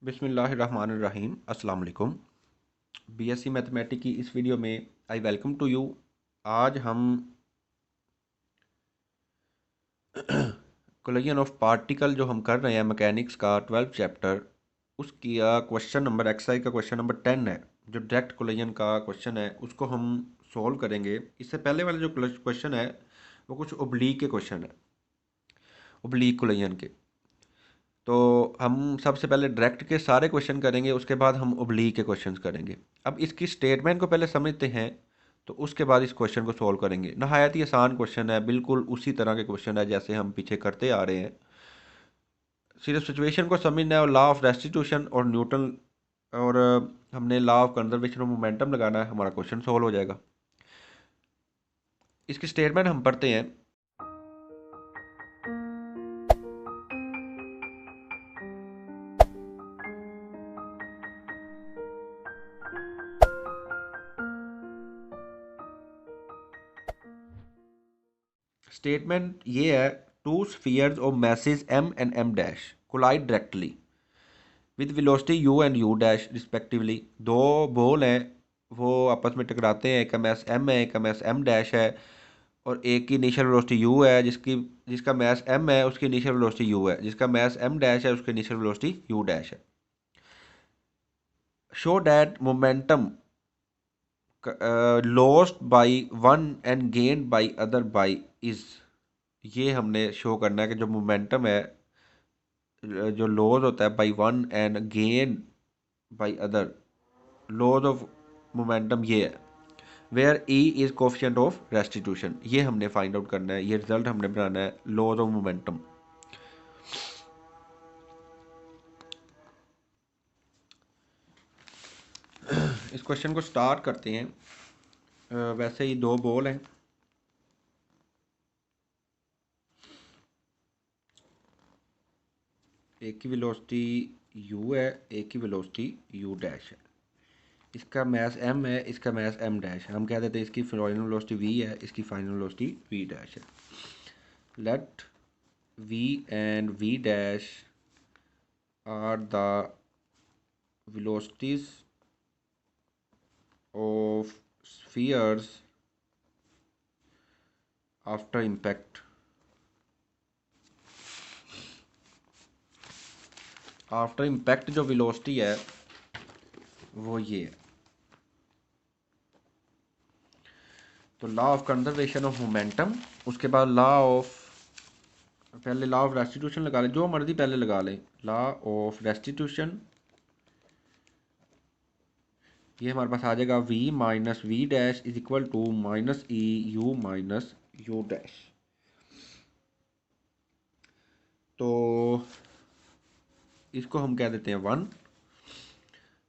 बिस्मिल्लाहिर्रहमानिर्रहीम अस्सलाम वालेकुम। बीएससी मैथमेटिक्स की इस वीडियो में आई वेलकम टू यू। आज हम कोलिजन ऑफ पार्टिकल जो हम कर रहे हैं मैकेनिक्स का 12th चैप्टर, उसकी क्वेश्चन नंबर एक्सरसाइज का क्वेश्चन नंबर 10 है। जो डायरेक्ट कोलिजन का क्वेश्चन है उसको हम सॉल्व करेंगे। इससे पहले वाले जो क्वेश्चन है वो कुछ ओब्लीक के क्वेश्चन है, ओब्लीक कोलिजन के। तो हम सबसे पहले डायरेक्ट के सारे क्वेश्चन करेंगे, उसके बाद हम ओब्लीक के क्वेश्चंस करेंगे। अब इसकी स्टेटमेंट को पहले समझते हैं, तो उसके बाद इस क्वेश्चन को सॉल्व करेंगे। नहायत ही आसान क्वेश्चन है, बिल्कुल उसी तरह के क्वेश्चन है जैसे हम पीछे करते आ रहे हैं। सिर्फ सिचुएशन को समझना है और लॉ ऑफ रेस्टिट्यूशन और न्यूटन और हमने law of conservation of momentum लगाना है, हमारा क्वेश्चन सॉल्व हो जाएगा। इसकी स्टेटमेंट हम पढ़ते हैं। स्टेटमेंट ये है, two spheres of masses m and m dash collide directly with velocity u and u dash respectively. दो बॉल हैं, वो आपस में टकराते हैं। एक का मैस एम है, एक का मैस एम डैश है, और एक की इनिशियल वेलोसिटी यू है, जिसका मैस एम है उसकी इनिशियल वेलोसिटी यू है, जिसका मैस एम डैश है उसकी इनिशियल वेलोसिटी यू डैश है। Show that momentum lost by one and gained by other by is. ये हमने शो करना है कि जो मोमेंटम है, जो लॉस होता है by one and gain by other, laws of momentum ये है। Where e is coefficient of restitution, ये हमने फाइंड आउट करना है, ये रिजल्ट हमने बनाना है लॉज ऑफ मोमेंटम। इस क्वेश्चन को स्टार्ट करते हैं। वैसे ही दो बॉल हैं, एक की वेलोसिटी u है, एक की वेलोसिटी u डैश है। इसका मैस m है, इसका मैस m डैश है। हम कह देते हैं इसकी फाइनल वेलोसिटी v है, इसकी फाइनल वेलोसिटी v डैश है। Let v and v dash are the velocities of spheres after impact। After impact जो वेलोसिटी है वो ये है। तो law of conservation of momentum, उसके बाद लॉ ऑफ, पहले लॉ ऑफ रेस्टिट्यूशन लगा लें, जो मर्जी पहले लगा लें। लॉ ऑफ रेस्टिट्यूशन, ये हमारे पास आ जाएगा v minus we dash is equal to minus e u minus you dash. तो इसको हम कह देते हैं one.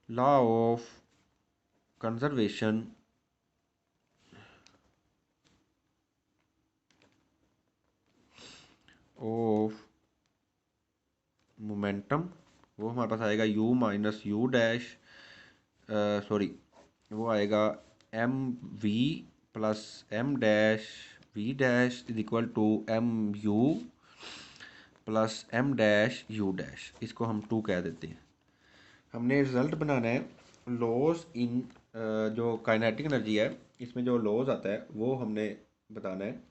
Law of conservation of momentum, वो हमारे पास आएगा u minus you dash, sorry, वो आएगा m v plus M dash we dash is equal to m u plus M dash you dash. इसको हम टू कह देते हैं। हमने रिजल्ट बनाना है लॉस इन, जो काइनेटिक एनर्जी है इसमें जो लॉस आता है वो हमने बताना है।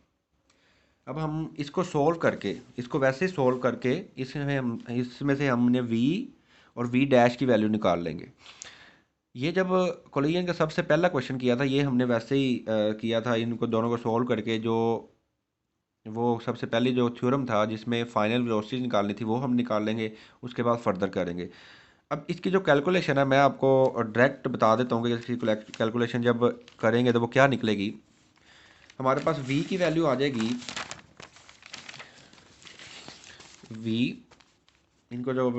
अब हम इसको सोल्व करके, इसको वैसे सोल्व करके इसमें से हमने v और v डैश की वैल्यू निकाल लेंगे। ये जब कोलिजन का सबसे पहला क्वेश्चन किया था, ये हमने वैसे ही किया था, इनको दोनों को सोल्व करके। जो वो सबसे पहले जो थ्योरम था जिसमें फाइनल वेलोसिटी निकालनी थी वो हम निकाल लेंगे, उसके बाद फर्दर करेंगे। अब इसकी जो कैलकुलेशन है मैं आपको डायरेक्ट बता देता हूँ कि इसकी कैलकुलेशन जब करेंगे तो वो क्या निकलेगी। हमारे पास v की वैल्यू आ जाएगी, v, इनको जब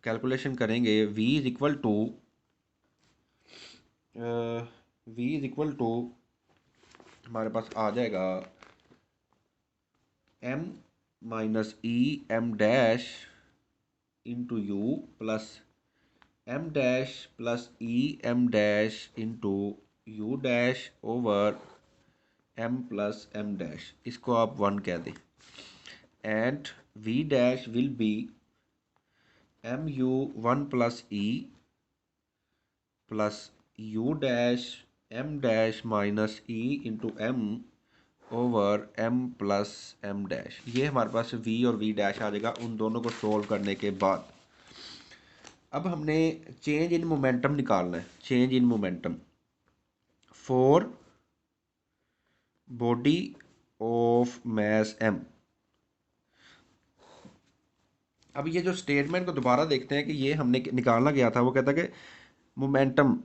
कैलकुलेशन करेंगे v is equal to, v is equal to हमारे पास आ जाएगा m minus E M dash into u plus M dash plus E M dash into you dash over m plus M dash. इसको आप one कह दें। And v dash will be m u one plus e plus u dash M dash minus e into m over m plus M dash. ये हमारे पास we और we dash आ जाएगा उन दोनों को सोल्व करने के बाद। अब हमने चेंज इन मोमेंटम निकालना है। Change in momentum for body of mass m. अब ये जो स्टेटमेंट को दोबारा देखते हैं कि ये हमने निकालना गया था। वो कहता है कि momentum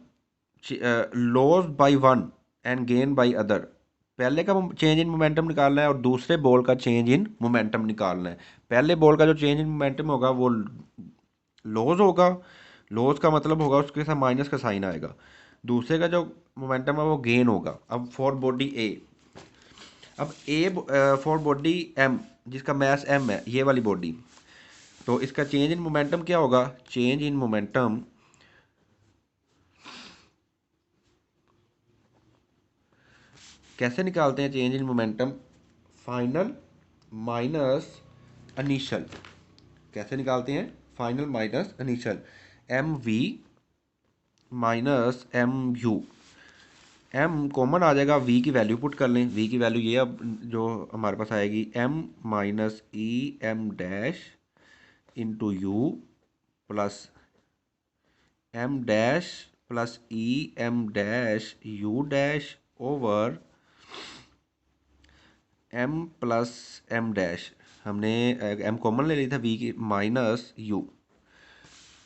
loss by one and gain by other. पहले का चेंज इन मोमेंटम निकालना है और दूसरे बॉल का चेंज इन मोमेंटम निकालना है। पहले बॉल का जो चेंज इन मोमेंटम होगा वो लॉस होगा। लॉस का मतलब होगा उसके साथ माइनस का साइन आएगा। दूसरे का जो मोमेंटम है वो गेन होगा। अब फॉर बॉडी ए, अब ए फॉर बॉडी एम जिसका मैस एम है, ये वाली बॉडी, तो इसका चेंज इन मोमेंटम क्या होगा? चेंज इन मोमेंटम कैसे निकालते हैं? Change in momentum final minus initial. कैसे निकालते हैं? Final minus initial. M V minus M U. M common आ जाएगा, वी की वैल्यू पुट कर लें। वी की वैल्यू ये अब जो हमारे पास आएगी m minus E M dash into u plus M dash plus E M dash you dash over m plus M dash. हमने एम कॉमन ले ली था, वी की माइनस यू,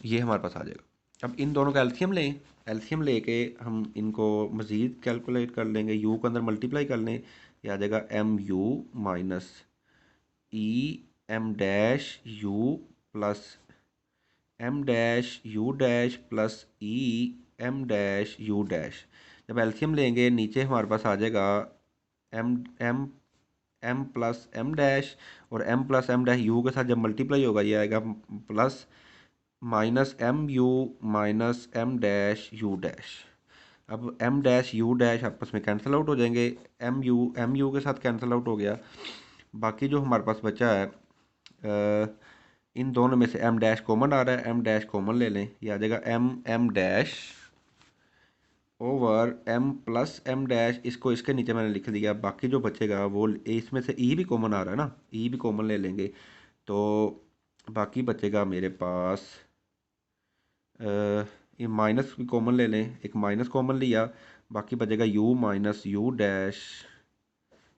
ये हमारे पास आ जाएगा। अब इन दोनों का एल्सियम लें। एल्सियम लेके हम इनको मज़ीद कैलकुलेट कर लेंगे, यू के अंदर मल्टीप्लाई कर लें। ये आ जाएगा M U minus E M dash U plus M dash you dash plus E M dash you dash. जब एल्सियम लेंगे नीचे हमारे पास आ जाएगा M M M plus M dash, और M plus M dash U के साथ जब मल्टीप्लाई होगा ये आएगा plus minus M U minus M dash you dash. अब एम डैश यू डैश आपस में कैंसिल आउट हो जाएंगे। एम यू के साथ कैंसिल आउट हो गया। बाकी जो हमारे पास बचा है इन दोनों में से एम डैश कॉमन आ रहा है, एम डैश कॉमन ले लें। ये आ जाएगा M m dash over m plus M dash. इसको इसके नीचे मैंने लिख दिया। बाकी जो बचेगा वो इसमें से ई भी कॉमन आ रहा है ना, ई भी कॉमन ले लेंगे तो बाकी बचेगा मेरे पास ये माइनस भी कॉमन ले लें, एक माइनस कॉमन लिया, बाकी बचेगा U minus you dash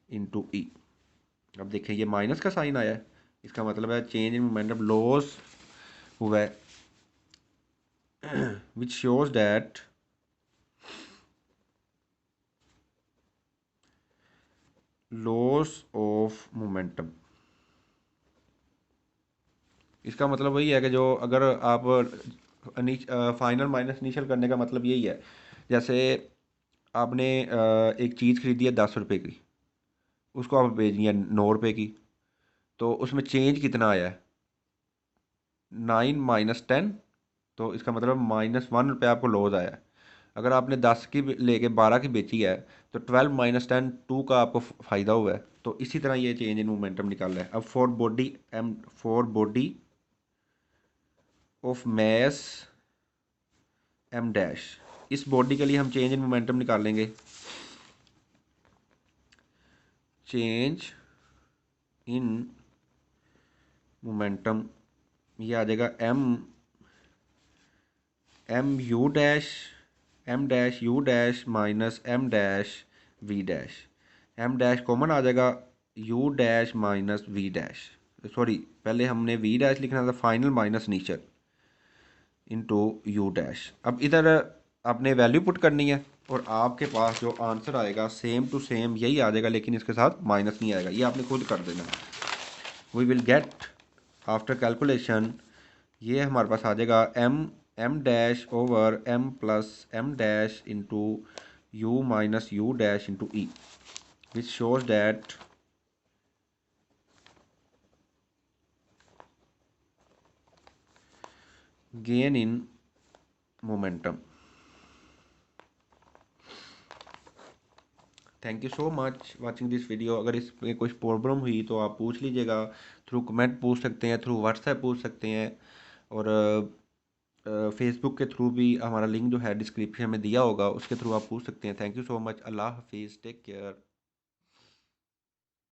into E. अब देखें ये माइनस का साइन आया है, इसका मतलब है चेंज इन मोमेंटम लॉस हुआ है, which shows that loss of momentum. इसका मतलब वही है कि जो अगर आप फाइनल माइनस इनिशियल करने का मतलब यही है। जैसे आपने एक चीज़ खरीदी है 10 रुपये की, उसको आप बेच दिया 9 रुपये की, तो उसमें चेंज कितना आया है? 9 - 10, तो इसका मतलब -1 रुपया आपको लॉस आया है। अगर आपने 10 की लेके 12 की बेची है तो 12 - 10 2 का आपको फ़ायदा हुआ है। तो इसी तरह ये चेंज इन मोमेंटम निकालना है। अब for body of mass M dash, इस बॉडी के लिए हम चेंज इन मोमेंटम निकालेंगे। चेंज इन मोमेंटम ये आ जाएगा M dash you dash minus M dash we dash. M dash common आ जाएगा, U dash minus we dash, sorry पहले हमने वी डैश लिखना था, final minus initial into you dash. अब इधर आपने वैल्यू पुट करनी है और आपके पास जो आंसर आएगा सेम टू सेम यही आ जाएगा, लेकिन इसके साथ माइनस नहीं आएगा। ये आपने खुद कर देना। We will get after calculation, ये हमारे पास आ जाएगा M dash over m plus M dash into u minus you dash into e, which shows that gain in momentum. Thank you so much watching this video. अगर इसमें कोई problem हुई तो आप पूछ लीजिएगा, थ्रू कमेंट पूछ सकते हैं, थ्रू व्हाट्सएप पूछ सकते हैं। और फेसबुक के थ्रू भी हमारा लिंक जो है डिस्क्रिप्शन में दिया होगा, उसके थ्रू आप पूछ सकते हैं। Thank you so much. अल्लाह हाफिज़, टेक केयर।